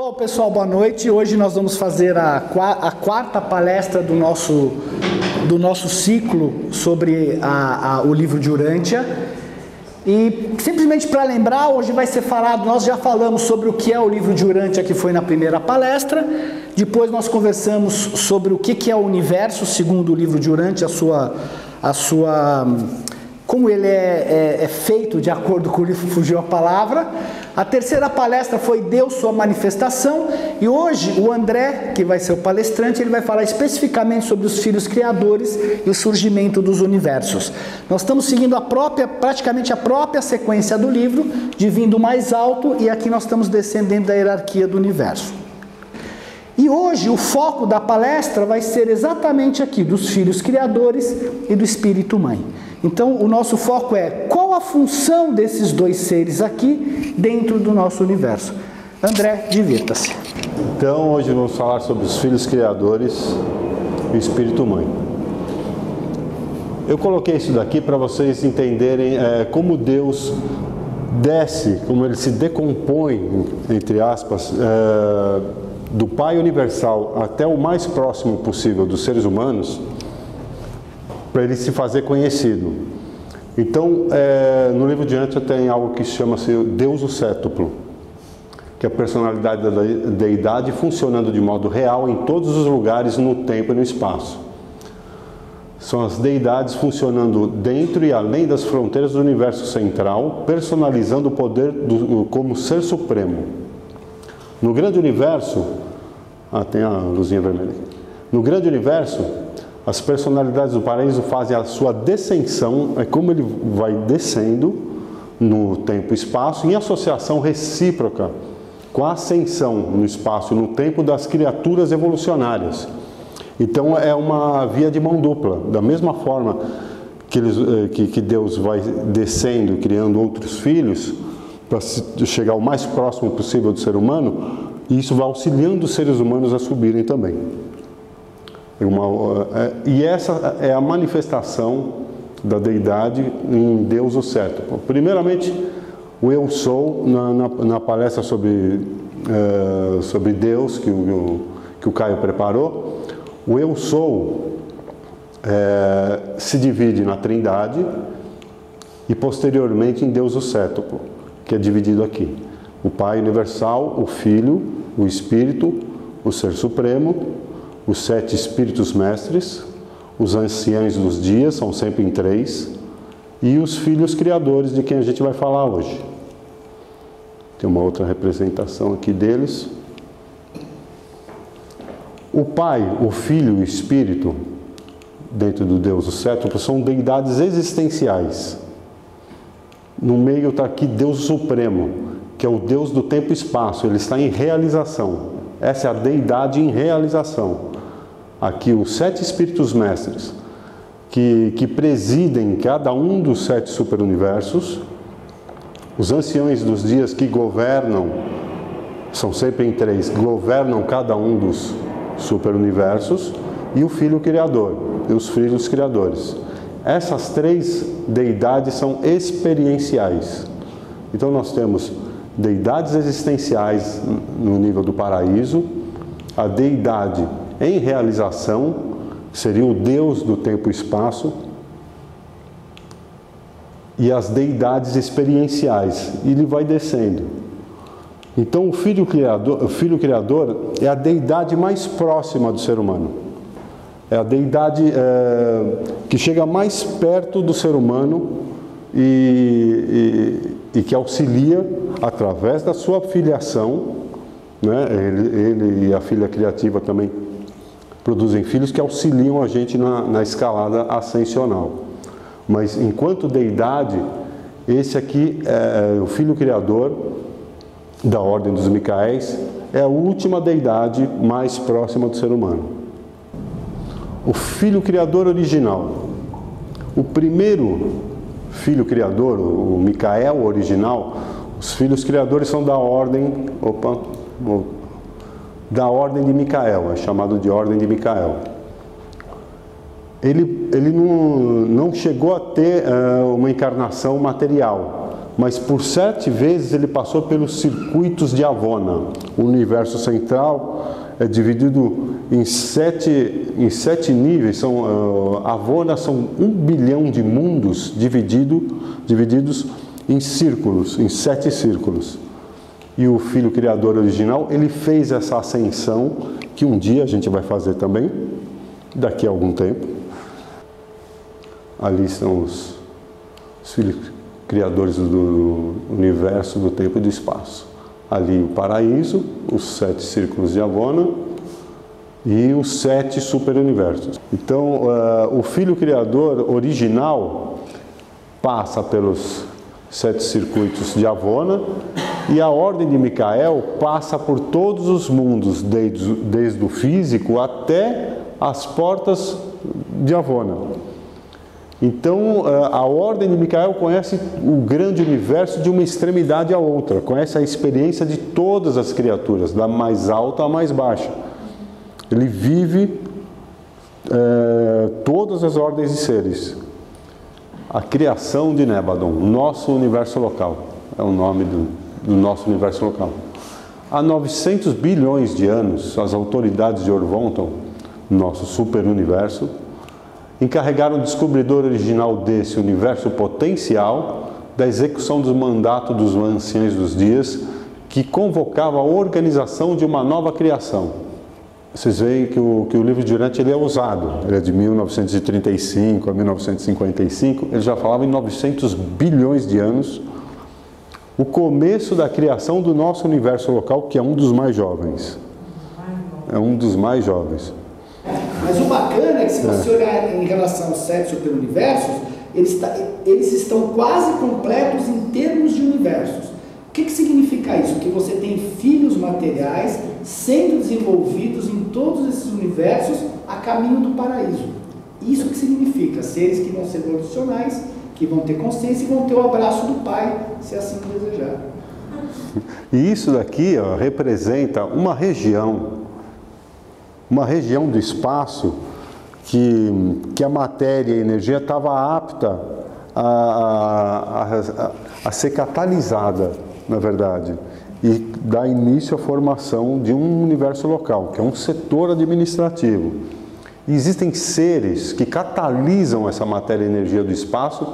Bom, pessoal, boa noite. Hoje nós vamos fazer a quarta palestra do nosso ciclo sobre o livro de Urântia. E simplesmente para lembrar, hoje vai ser falado, nós já falamos sobre o que é o livro de Urântia, que foi na primeira palestra. Depois nós conversamos sobre o que é o universo, segundo o livro de Urântia, como ele é feito de acordo com o livro, fugiu a palavra. A terceira palestra foi Deus, sua manifestação, e hoje o André, que vai ser o palestrante, ele vai falar especificamente sobre os filhos criadores e o surgimento dos universos. Nós estamos seguindo praticamente a própria sequência do livro, de vindo mais alto, e aqui nós estamos descendendo da hierarquia do universo. E hoje o foco da palestra vai ser exatamente aqui, dos filhos criadores e do Espírito Mãe. Então o nosso foco é qual a função desses dois seres aqui dentro do nosso universo. André, divirta-se. Então hoje vamos falar sobre os filhos criadores e o Espírito Mãe. Eu coloquei isso daqui para vocês entenderem como Deus desce, como ele se decompõe, entre aspas, do Pai Universal até o mais próximo possível dos seres humanos, para ele se fazer conhecido. Então, no livro de Urântia tem algo que chama-se Deus o Sétuplo, que é a personalidade da deidade funcionando de modo real em todos os lugares, no tempo e no espaço. São as deidades funcionando dentro e além das fronteiras do universo central, personalizando o poder como ser supremo. No grande universo, tem a luzinha vermelha aqui. No grande universo, as personalidades do paraíso fazem a sua descensão, é como ele vai descendo no tempo e espaço, em associação recíproca com a ascensão no espaço e no tempo das criaturas evolucionárias. Então é uma via de mão dupla, da mesma forma que Deus vai descendo, criando outros filhos, para chegar o mais próximo possível do ser humano, e isso vai auxiliando os seres humanos a subirem também. E essa é a manifestação da deidade em Deus o Sétuplo. Primeiramente, o Eu Sou, na palestra sobre Deus, que o Caio preparou, o Eu Sou se divide na Trindade e posteriormente em Deus o Sétuplo, que é dividido aqui. O Pai Universal, o Filho, o Espírito, o Ser Supremo, os 7 Espíritos Mestres, os Anciãos dos Dias, são sempre em 3, e os Filhos Criadores, de quem a gente vai falar hoje. Tem uma outra representação aqui deles. O Pai, o Filho e o Espírito, dentro do Deus o Sétuplo, são deidades existenciais. No meio está aqui Deus Supremo, que é o Deus do tempo e espaço, ele está em realização. Essa é a deidade em realização. Aqui os 7 Espíritos Mestres, que presidem cada um dos 7 superuniversos, os Anciões dos Dias que governam, são sempre em 3, governam cada um dos superuniversos, e o Filho Criador, e os Filhos Criadores. Essas 3 deidades são experienciais. Então nós temos deidades existenciais no nível do paraíso, a deidade em realização, seria o Deus do tempo e espaço, e as deidades experienciais, e ele vai descendo. Então o Filho Criador é a deidade mais próxima do ser humano, é a deidade que chega mais perto do ser humano e que auxilia através da sua filiação, né? Ele e a filha criativa também produzem filhos que auxiliam a gente na escalada ascensional. Mas enquanto deidade, esse aqui é o Filho Criador da Ordem dos Micaéis, é a última deidade mais próxima do ser humano. O Filho Criador original. O primeiro Filho Criador, o Micael original, os Filhos Criadores são da Ordem... da Ordem de Micael, é chamado de Ordem de Micael. Ele não chegou a ter uma encarnação material, mas por 7 vezes ele passou pelos circuitos de Avona. O universo central é dividido em sete níveis. Avona são 1 bilhão de mundos divididos em círculos, em 7 círculos. E o Filho Criador original, ele fez essa ascensão, que um dia a gente vai fazer também, daqui a algum tempo. Ali estão os Filhos Criadores do universo, do tempo e do espaço. Ali o paraíso, os 7 círculos de Avona e os 7 superuniversos. Então, o Filho Criador original passa pelos 7 circuitos de Avona e a ordem de Micael passa por todos os mundos, desde o físico até as portas de Avona. Então, a ordem de Micael conhece o grande universo de uma extremidade à outra, conhece a experiência de todas as criaturas, da mais alta à mais baixa. Ele vive todas as ordens de seres. A criação de Nébadon, nosso universo local, é o nome do nosso universo local. Há 900 bilhões de anos, as autoridades de Orvonton, nosso superuniverso, encarregaram o descobridor original desse universo potencial da execução dos mandatos dos anciãos dos dias, que convocava a organização de uma nova criação. Vocês veem que o livro de Durant ele é usado, ele é de 1935 a 1955, ele já falava em 900 bilhões de anos, o começo da criação do nosso universo local, que é um dos mais jovens. É um dos mais jovens. Mas o bacana é que se você olhar em relação aos 7 superuniversos, eles estão quase completos em termos de universos. O que significa isso? Que você tem filhos materiais sendo desenvolvidos em todos esses universos a caminho do paraíso. Isso que significa seres que vão ser evolucionais, que vão ter consciência e vão ter o abraço do Pai, se assim desejar. E isso daqui representa uma região do espaço que a matéria e a energia estava apta a ser catalisada, na verdade, e dar início à formação de um universo local, que é um setor administrativo. E existem seres que catalisam essa matéria e energia do espaço,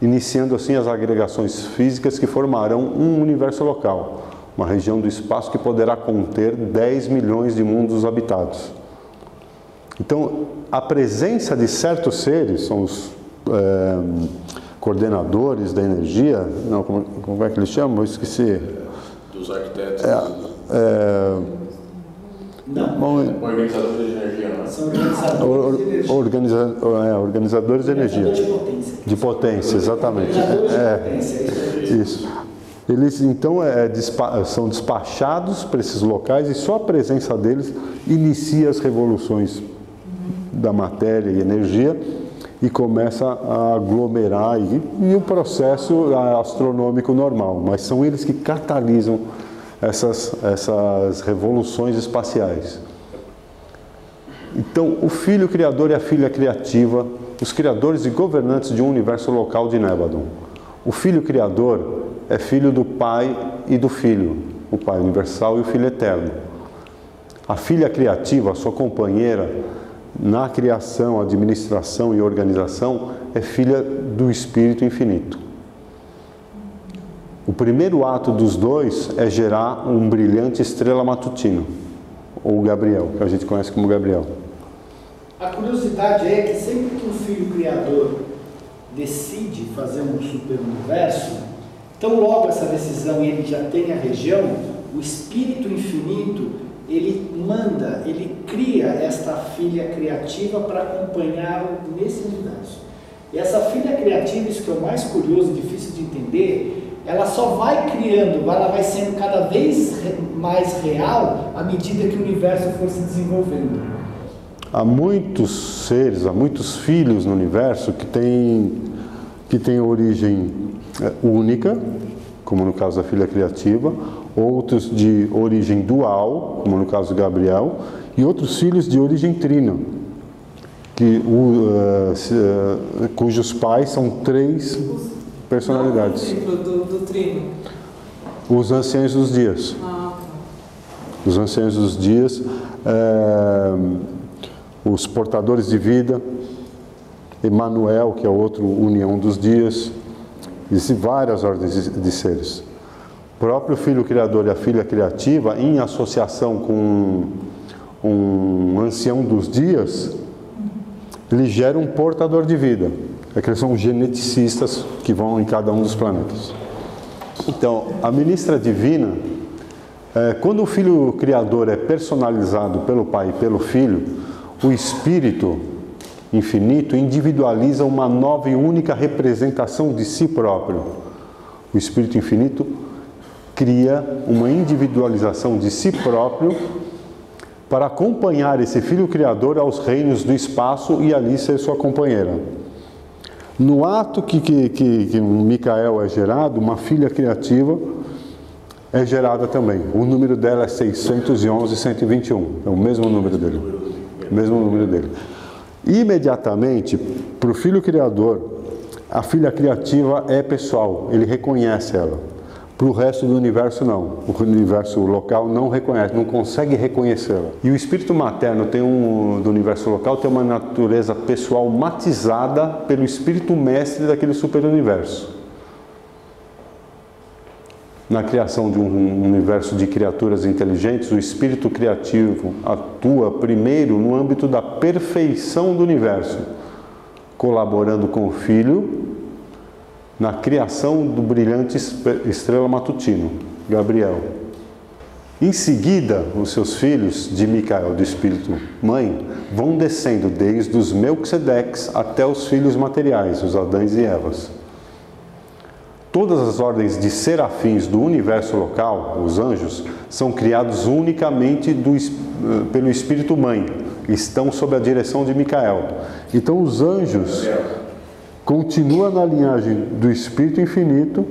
iniciando assim as agregações físicas que formarão um universo local, uma região do espaço que poderá conter 10 milhões de mundos habitados. Então, a presença de certos seres, são os coordenadores da energia, não, como é que eles chamam? Eu esqueci. Dos arquitetos. Organizadores de energia, não é? São organizadores de energia. De potência, exatamente. Isso. Eles então são despachados para esses locais e só a presença deles inicia as revoluções da matéria e energia e começa a aglomerar e o processo astronômico normal, mas são eles que catalisam essas revoluções espaciais. Então, o Filho Criador e a Filha Criativa, os criadores e governantes de um universo local de Nébadon. O Filho Criador é filho do Pai e do Filho, o Pai universal e o Filho eterno. A Filha Criativa, a sua companheira na criação, administração e organização, é filha do Espírito Infinito. O primeiro ato dos dois é gerar um brilhante estrela matutino, ou Gabriel, que a gente conhece como Gabriel. A curiosidade é que sempre que o Filho Criador decide fazer um superuniverso, então logo essa decisão e ele já tem a região, o Espírito Infinito, ele manda, ele cria esta filha criativa para acompanhá-lo nesse universo. E essa filha criativa, isso que é o mais curioso e difícil de entender, ela só vai criando, ela vai sendo cada vez mais real à medida que o universo for se desenvolvendo. Há muitos seres, há muitos filhos no universo que têm origem única, como no caso da filha criativa, outros de origem dual, como no caso de Gabriel, e outros filhos de origem trina, cujos pais são três personalidades. Do trino. Os anciãos dos dias. Os anciãos dos dias, os portadores de vida, Emanuel, que é outro união dos dias. Existem várias ordens de seres. O próprio Filho Criador e a Filha Criativa, em associação com um ancião dos dias, ele gera um portador de vida. É que eles são geneticistas que vão em cada um dos planetas. Então, a ministra divina, quando o Filho Criador é personalizado pelo Pai e pelo Filho, o Espírito infinito individualiza uma nova e única representação de si próprio. O Espírito infinito cria uma individualização de si próprio para acompanhar esse Filho Criador aos reinos do espaço e ali ser sua companheira. No ato que Micael é gerado, uma filha criativa é gerada também. O número dela é 611-121. É o mesmo número dele. Mesmo número dele. Imediatamente, para o Filho Criador, a filha criativa é pessoal. Ele reconhece ela. Para o resto do universo, não. O universo local não reconhece, não consegue reconhecê-la. E o espírito materno do universo local tem uma natureza pessoal matizada pelo espírito mestre daquele superuniverso. Na criação de um universo de criaturas inteligentes, o espírito criativo atua primeiro no âmbito da perfeição do universo, colaborando com o filho na criação do brilhante estrela matutino, Gabriel. Em seguida, os seus filhos de Micael, do Espírito Mãe, vão descendo desde os Melquisedeques até os filhos materiais, os Adães e Evas. Todas as ordens de serafins do universo local, os anjos, são criados unicamente pelo Espírito Mãe, estão sob a direção de Micael. Então os anjos continua na linhagem do Espírito Infinito,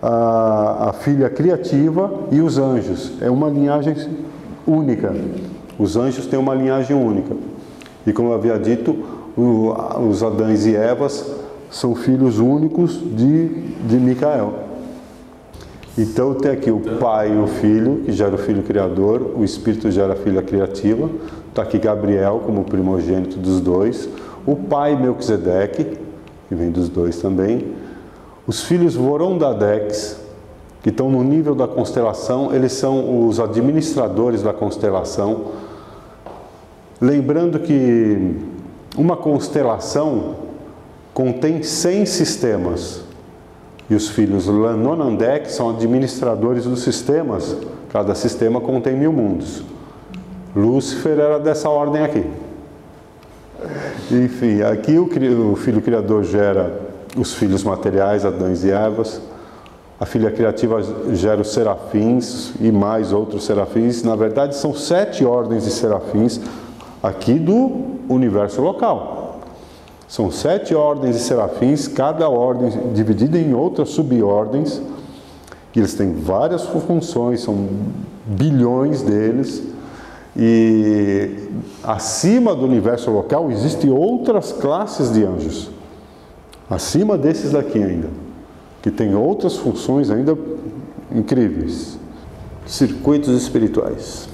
a filha criativa e os anjos. É uma linhagem única. Os anjos têm uma linhagem única. E como eu havia dito, os Adães e Evas são filhos únicos de Micael. Então tem aqui o Pai e o Filho, que gera o Filho Criador, o Espírito gera a filha criativa. Está aqui Gabriel como primogênito dos dois. O Pai Melquisedeque, que vem dos dois também. Os filhos Vorondadeques, que estão no nível da constelação, eles são os administradores da constelação. Lembrando que uma constelação contém 100 sistemas. E os filhos Lanonandeques são administradores dos sistemas. Cada sistema contém 1000 mundos. Lúcifer era dessa ordem aqui. Enfim, aqui o Filho Criador gera os filhos materiais, Adães e Evas. A filha criativa gera os serafins e mais outros serafins. Na verdade, são 7 ordens de serafins aqui do universo local. São 7 ordens de serafins, cada ordem dividida em outras subordens. Eles têm várias funções, são bilhões deles. E acima do universo local existem outras classes de anjos, acima desses daqui ainda, que têm outras funções ainda incríveis. Circuitos espirituais.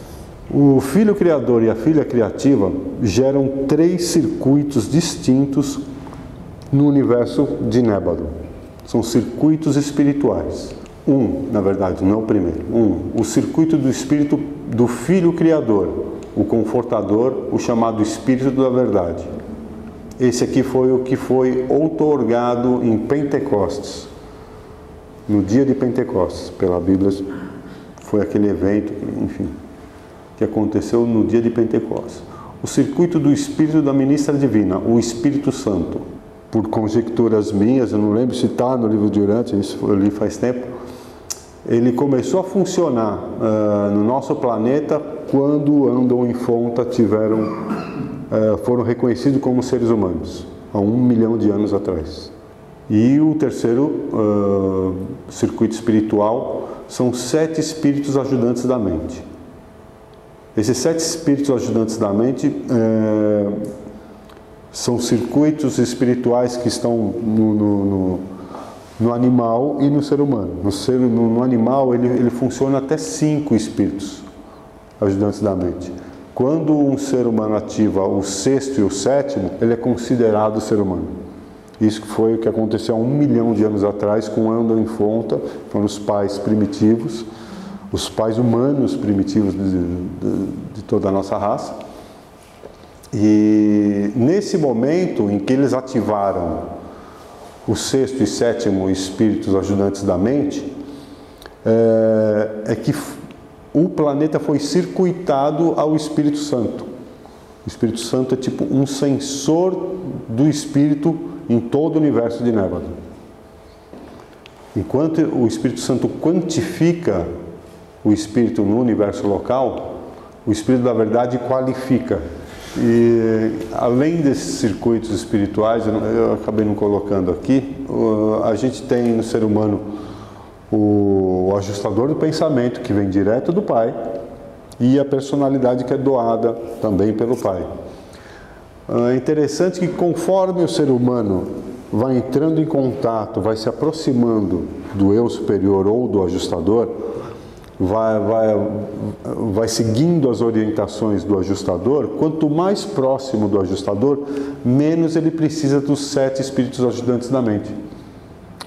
O Filho Criador e a Filha Criativa geram 3 circuitos distintos no universo de Nébado. São circuitos espirituais. Na verdade, não é o primeiro. O circuito do Espírito do Filho Criador, o Confortador, o chamado Espírito da Verdade. Esse aqui foi o que foi outorgado em Pentecostes, no dia de Pentecostes, pela Bíblia. Foi aquele evento, enfim, que aconteceu no dia de Pentecostes. O circuito do Espírito da Ministra Divina, o Espírito Santo. Por conjecturas minhas, eu não lembro se está no livro de Urântia, isso eu li faz tempo. Ele começou a funcionar no nosso planeta quando Andon e Fonta foram reconhecidos como seres humanos, há 1 milhão de anos atrás. E o terceiro circuito espiritual são 7 espíritos ajudantes da mente. Esses 7 espíritos ajudantes da mente são circuitos espirituais que estão no animal e no ser humano. No animal ele funciona até 5 espíritos ajudantes da mente. Quando um ser humano ativa o 6º e o 7º, ele é considerado ser humano. Isso foi o que aconteceu há 1 milhão de anos atrás com Andon e Fonta, foram os pais primitivos, os pais humanos primitivos de toda a nossa raça. E nesse momento em que eles ativaram o 6º e 7º espíritos ajudantes da mente, é que o planeta foi circuitado ao Espírito Santo. O Espírito Santo é tipo um sensor do Espírito em todo o universo de Nébado. Enquanto o Espírito Santo quantifica o Espírito no universo local, o Espírito da Verdade qualifica. E além desses circuitos espirituais, eu acabei não colocando aqui, a gente tem no ser humano o ajustador do pensamento, que vem direto do Pai, e a personalidade que é doada também pelo Pai. É interessante que conforme o ser humano vai entrando em contato, vai se aproximando do eu superior ou do ajustador, vai seguindo as orientações do ajustador, quanto mais próximo do ajustador, menos ele precisa dos 7 espíritos ajudantes da mente.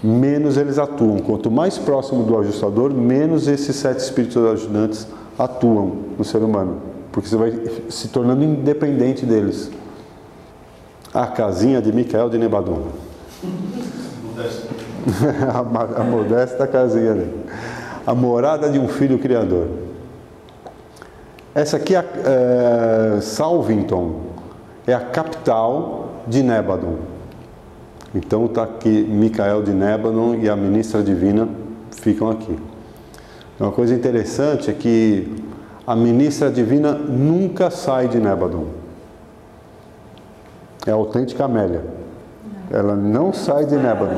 Menos eles atuam. Quanto mais próximo do ajustador, menos esses 7 espíritos ajudantes atuam no ser humano, porque você vai se tornando independente deles. A casinha de Micael de Nebadon. A modesta casinha dele. A morada de um filho criador. Essa aqui é Salvington, é a capital de Nebadon. Então está aqui Micael de Nebadon e a ministra divina ficam aqui. Uma coisa interessante é que a ministra divina nunca sai de Nebadon. É a autêntica Amélia. Ela não sai de Nebadon.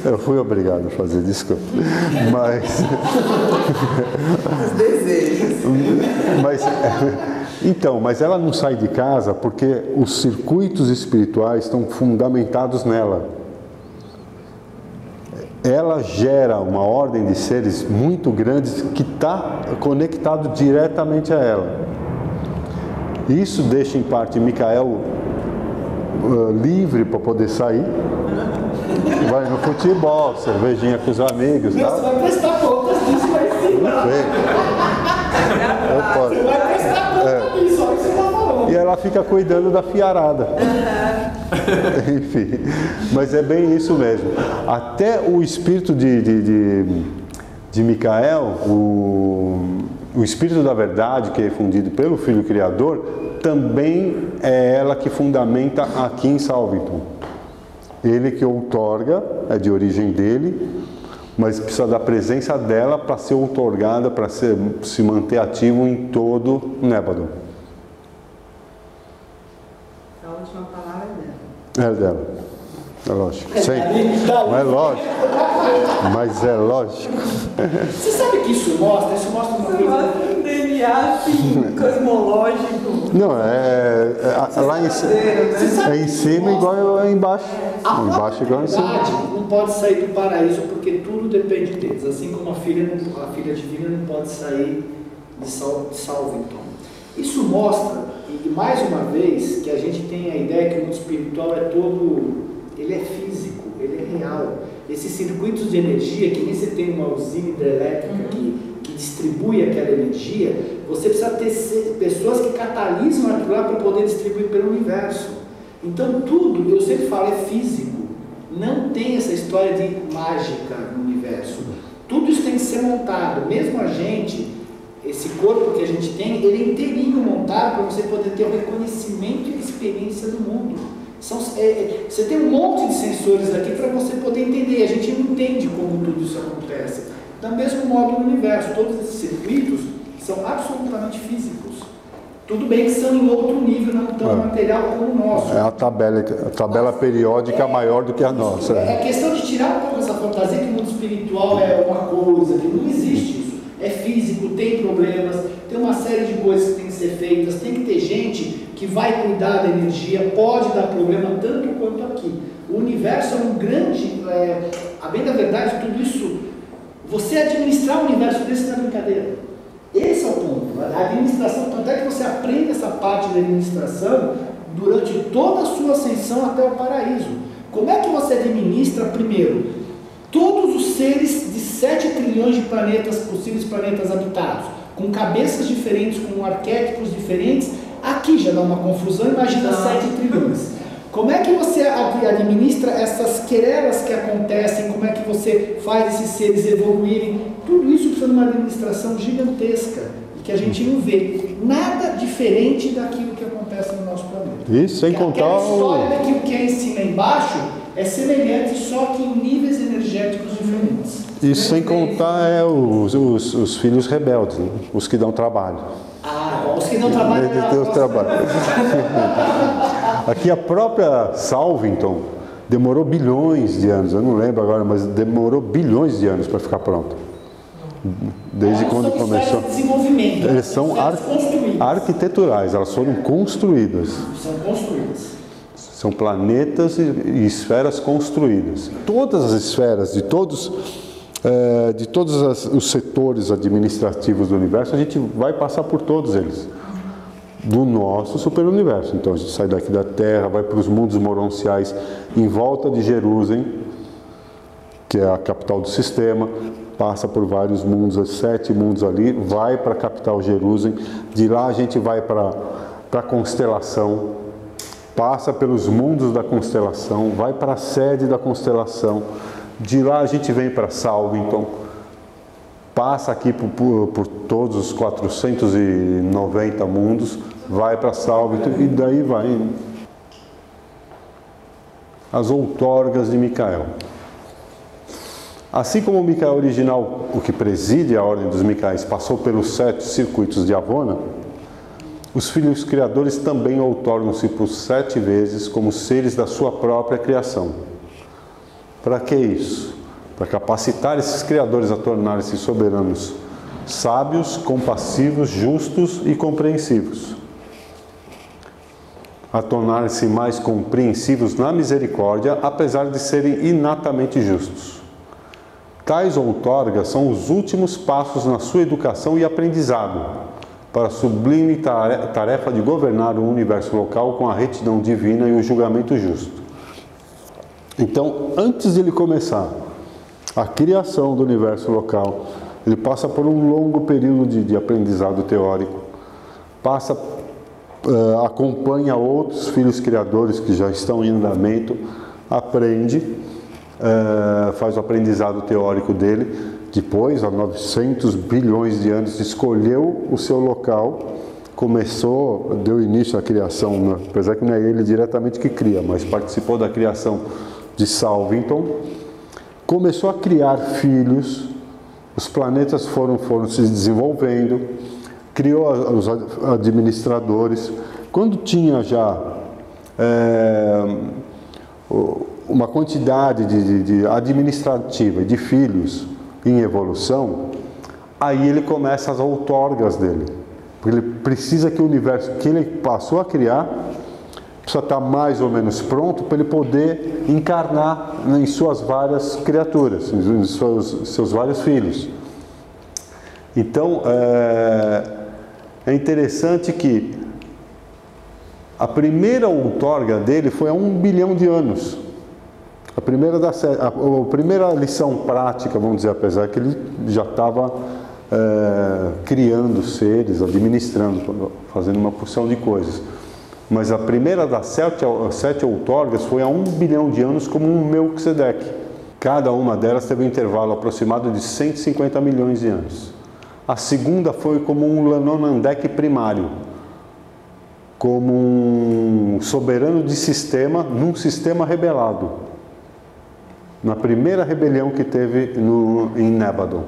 Eu fui obrigado a fazer, desculpa. Mas... Os desejos. Mas ela não sai de casa porque os circuitos espirituais estão fundamentados nela. Ela gera uma ordem de seres muito grandes que está conectado diretamente a ela. Isso deixa em parte Micael livre para poder sair. Vai no futebol, cervejinha com os amigos. Meu, você vai prestar contas disso lá em cima. Você vai prestar contas disso, olha o que você está falando. E ela fica cuidando da fiarada. Enfim, mas é bem isso mesmo. Até o espírito de Micael, o espírito da verdade, que é fundido pelo Filho Criador, também é ela que fundamenta aqui em Salvington. Ele que outorga, é de origem dele, mas precisa da presença dela para ser outorgada, para se manter ativo em todo Nebadon. A última palavra é dela. É dela. É lógico. Sim. Mas é lógico. Mas é lógico. Você sabe que isso mostra? Isso mostra uma coisa. Mostra um DNA assim, cosmológico. Não, lá em cima igual é embaixo. Embaixo igual em cima. Não pode sair do paraíso porque tudo depende deles. Assim como a filha divina não pode sair de Salvington. Isso mostra, e mais uma vez, que a gente tem a ideia que o mundo espiritual é todo, ele é físico, ele é real. Esses circuitos de energia, que nem você tem uma usina hidrelétrica que distribui aquela energia, você precisa ter pessoas que catalisam aquilo lá para poder distribuir pelo universo. Então tudo, eu sempre falo, é físico. Não tem essa história de mágica no universo. Tudo isso tem que ser montado. Mesmo a gente, esse corpo que a gente tem, ele é inteirinho montado para você poder ter o reconhecimento e a experiência do mundo. Você tem um monte de sensores aqui para você poder entender. A gente não entende como tudo isso acontece. Do mesmo modo no universo, todos esses circuitos são absolutamente físicos. Tudo bem que são em outro nível, não tão material como o nosso. É a tabela periódica maior do que a nossa. É a questão de tirar um pouco essa fantasia que o mundo espiritual é uma coisa, que não existe isso. É físico, tem problemas, tem uma série de coisas que tem que ser feitas, tem que ter gente que vai cuidar da energia, pode dar problema tanto quanto aqui. O universo é um grande, a bem da verdade, tudo isso, você administrar um universo desse não é brincadeira. Esse é o ponto. A administração, tanto é que você aprende essa parte da administração durante toda a sua ascensão até o paraíso. Como é que você administra, primeiro, todos os seres de 7 trilhões de planetas, possíveis planetas habitados, com cabeças diferentes, com arquétipos diferentes? Aqui já dá uma confusão, imagina 7 trilhões. Como é que você administra essas querelas que acontecem? Como é que você faz esses seres evoluírem? Tudo isso precisa de uma administração gigantesca e que a gente não vê nada diferente daquilo que acontece no nosso planeta. Isso, sem contar a história daquilo que é em cima e embaixo é semelhante, só que em níveis energéticos diferentes. Isso sem contar os filhos rebeldes, né? Os que dão trabalho. Os que não trabalham. Aqui a própria Salvington demorou bilhões de anos, eu não lembro agora, mas demorou bilhões de anos para ficar pronta. Desde quando começou. Desenvolvimento. Eles são arquiteturais, elas foram construídas. São construídas. São planetas e esferas construídas. Todas as esferas de todos os setores administrativos do universo, a gente vai passar por todos eles. Do nosso superuniverso. Então a gente sai daqui da Terra, vai para os mundos moronciais em volta de Jerusalém, que é a capital do sistema, passa por vários mundos, 7 mundos ali, vai para a capital Jerusalém, de lá a gente vai para a constelação, passa pelos mundos da constelação, vai para a sede da constelação, de lá a gente vem para Salvington, passa aqui por todos os 490 mundos, vai para Salvington e daí vai as outorgas de Micael. Assim como o Micael original, o que preside a ordem dos Micaéis, passou pelos 7 circuitos de Avona, os filhos criadores também outorgam-se por 7 vezes como seres da sua própria criação. Para que isso? Para capacitar esses criadores a tornarem-se soberanos, sábios, compassivos, justos e compreensivos. A tornarem-se mais compreensivos na misericórdia, apesar de serem inatamente justos. Tais outorgas são os últimos passos na sua educação e aprendizado, para a sublime tarefa de governar o universo local com a retidão divina e o julgamento justo. Então, antes de ele começar a criação do universo local, ele passa por um longo período de aprendizado teórico, acompanha outros filhos criadores que já estão em andamento, aprende, faz o aprendizado teórico dele, depois, há 900 bilhões de anos, escolheu o seu local, deu início à criação, né? Apesar que não é ele diretamente que cria, mas participou da criação de Salvington, começou a criar filhos, os planetas foram se desenvolvendo, criou os administradores. Quando tinha já uma quantidade de administrativa de filhos em evolução, aí ele começa as outorgas dele, porque ele precisa que o universo que ele passou a criar precisa estar mais ou menos pronto para ele poder encarnar em suas várias criaturas, em seus vários filhos. Então, é interessante que a primeira outorga dele foi há 1 bilhão de anos. A primeira lição prática, vamos dizer, apesar que ele já estava criando seres, administrando, fazendo uma porção de coisas. Mas a primeira das 7 outorgas foi há 1 bilhão de anos como um Melquisedeque. Cada uma delas teve um intervalo aproximado de 150 milhões de anos. A segunda foi como um Lanonandek primário, como um soberano de sistema num sistema rebelado, na primeira rebelião que teve em Nebadon.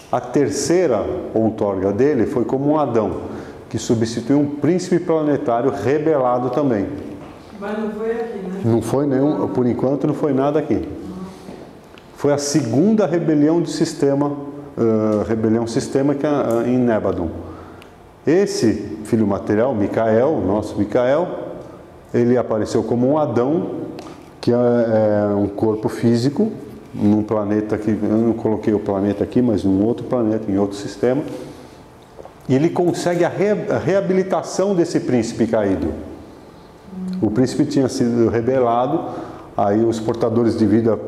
A terceira outorga dele foi como um Adão, que substituiu um príncipe planetário rebelado também. Mas não foi aqui, né? Não foi nenhum, por enquanto não foi nada aqui. Foi a segunda rebelião de sistema, rebelião sistêmica em Nebadon. Esse filho material, Micael, nosso Micael, ele apareceu como um Adão, que é um corpo físico, num planeta que, eu não coloquei o planeta aqui, mas num outro planeta, em outro sistema, e ele consegue a reabilitação desse príncipe caído. O príncipe tinha sido rebelado, aí os portadores de vida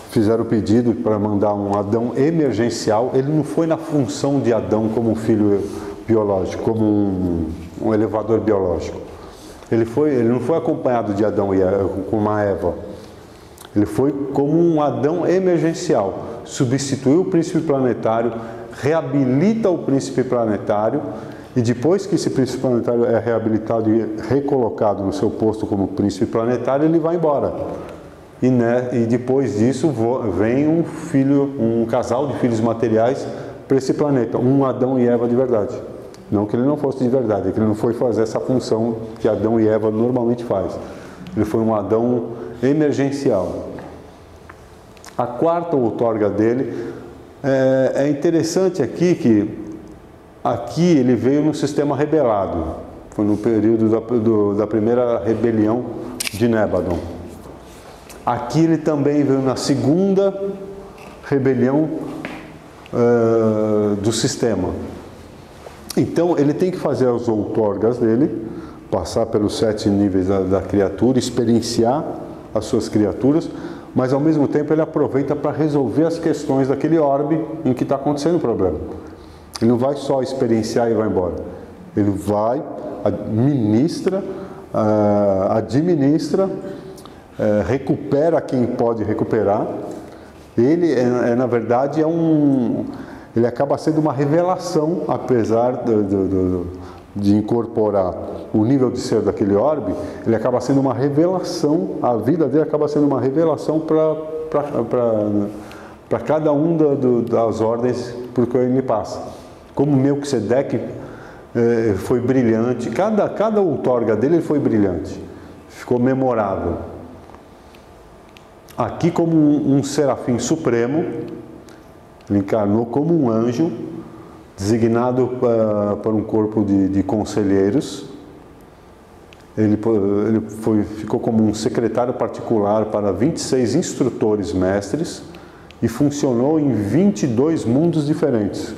fizeram o pedido para mandar um Adão emergencial. Ele não foi na função de Adão como um filho biológico, como um elevador biológico. Ele não foi acompanhado de Adão com uma Eva. Ele foi como um Adão emergencial. Substituiu o príncipe planetário, reabilita o príncipe planetário, e depois que esse príncipe planetário é reabilitado e recolocado no seu posto como príncipe planetário, ele vai embora. E depois disso vem um casal de filhos materiais para esse planeta, um Adão e Eva de verdade. Não que ele não fosse de verdade, é que ele não foi fazer essa função que Adão e Eva normalmente faz. Ele foi um Adão emergencial. A quarta outorga dele é interessante aqui que aqui ele veio no sistema rebelado. Foi no período da primeira rebelião de Nébadon. Aqui ele também veio na segunda rebelião do sistema. Então ele tem que fazer as outorgas dele, passar pelos 7 níveis da criatura, experienciar as suas criaturas, mas ao mesmo tempo ele aproveita para resolver as questões daquele orbe em que está acontecendo o problema. Ele não vai só experienciar e vai embora. Ele vai, administra, recupera quem pode recuperar. Ele, na verdade, ele acaba sendo uma revelação, apesar de incorporar o nível de ser daquele orbe, ele acaba sendo uma revelação, a vida dele acaba sendo uma revelação para cada das ordens por que ele passa. Como Melquisedeque foi brilhante, cada outorga dele foi brilhante, ficou memorável. Aqui, como um serafim supremo, ele encarnou como um anjo, designado para um corpo de conselheiros. Ele ficou como um secretário particular para 26 instrutores mestres e funcionou em 22 mundos diferentes,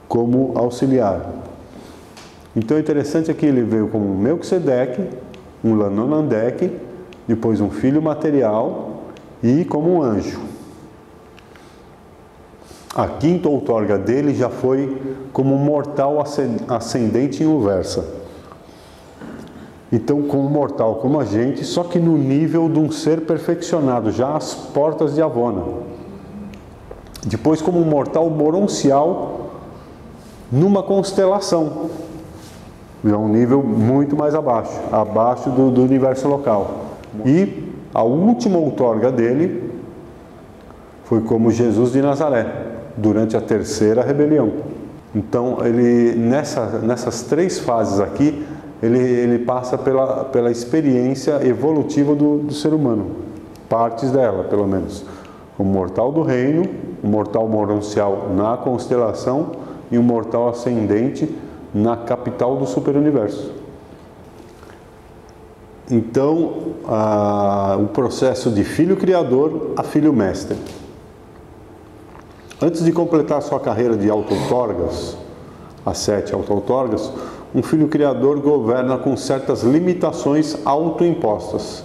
como auxiliar. Então é interessante que ele veio como um Melquisedeque, um Lanonandek, depois um filho material e como um anjo. A quinta outorga dele já foi como um mortal ascendente em Uversa. Então, como mortal, como a gente, só que no nível de um ser perfeccionado, já às portas de Avona. Depois, como um mortal moroncial numa constelação, já um nível muito mais abaixo do universo local. E a última outorga dele foi como Jesus de Nazaré, durante a terceira rebelião. Então, ele nessas 3 fases aqui, ele passa pela experiência evolutiva do ser humano, partes dela, pelo menos. O mortal do reino, o mortal moroncial na constelação e o mortal ascendente na capital do superuniverso. Então, o processo de filho criador a filho mestre. Antes de completar sua carreira de auto-outorgas, as 7 auto-outorgas, um filho criador governa com certas limitações autoimpostas.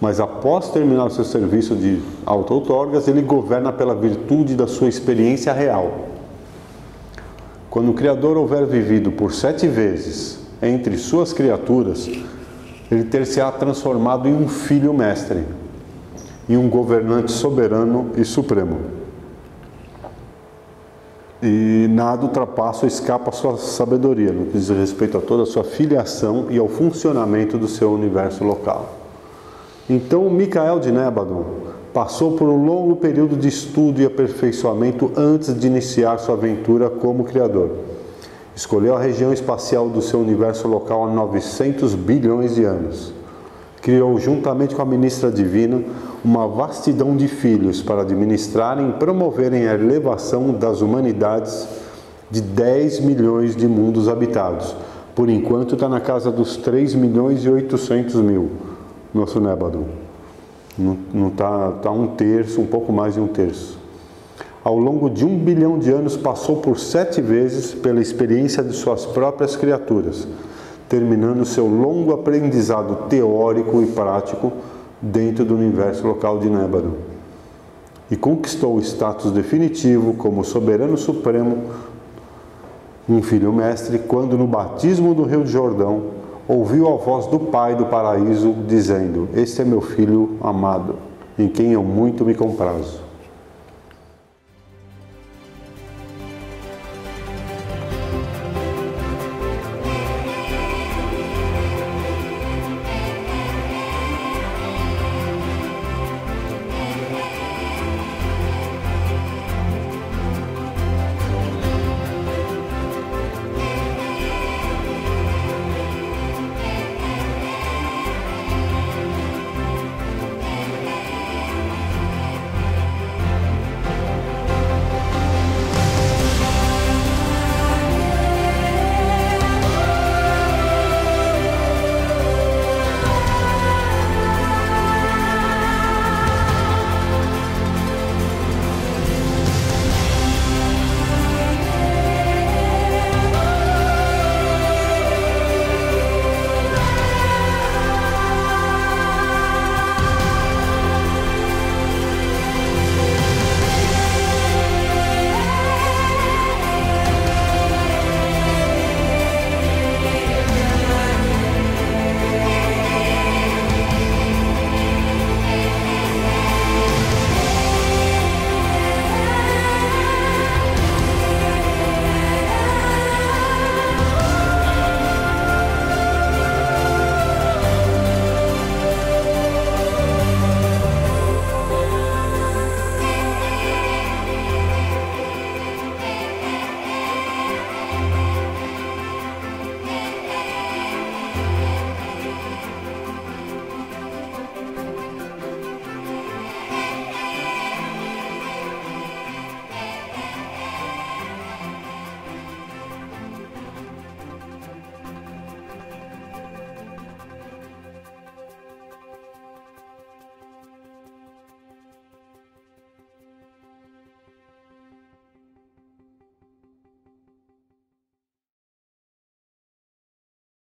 Mas após terminar o seu serviço de auto-outorgas, ele governa pela virtude da sua experiência real. Quando o Criador houver vivido por 7 vezes entre suas criaturas, ele ter-se-á transformado em um filho mestre, em um governante soberano e supremo. E nada ultrapassa ou escapa à sua sabedoria, no que diz respeito a toda a sua filiação e ao funcionamento do seu universo local. Então, Micael de Nébadon passou por um longo período de estudo e aperfeiçoamento antes de iniciar sua aventura como criador. Escolheu a região espacial do seu universo local há 900 bilhões de anos. Criou, juntamente com a ministra divina, uma vastidão de filhos para administrarem e promoverem a elevação das humanidades de 10 milhões de mundos habitados. Por enquanto está na casa dos 3 milhões e 800 mil. nosso Nébado. Não tá um terço, um pouco mais de um terço. Ao longo de 1 bilhão de anos, passou por 7 vezes pela experiência de suas próprias criaturas, terminando seu longo aprendizado teórico e prático dentro do universo local de Nébado. E conquistou o status definitivo como soberano supremo, um filho mestre, quando no batismo do Rio Jordão, ouviu a voz do Pai do paraíso dizendo: "Este é meu filho amado, em quem eu muito me comprazo."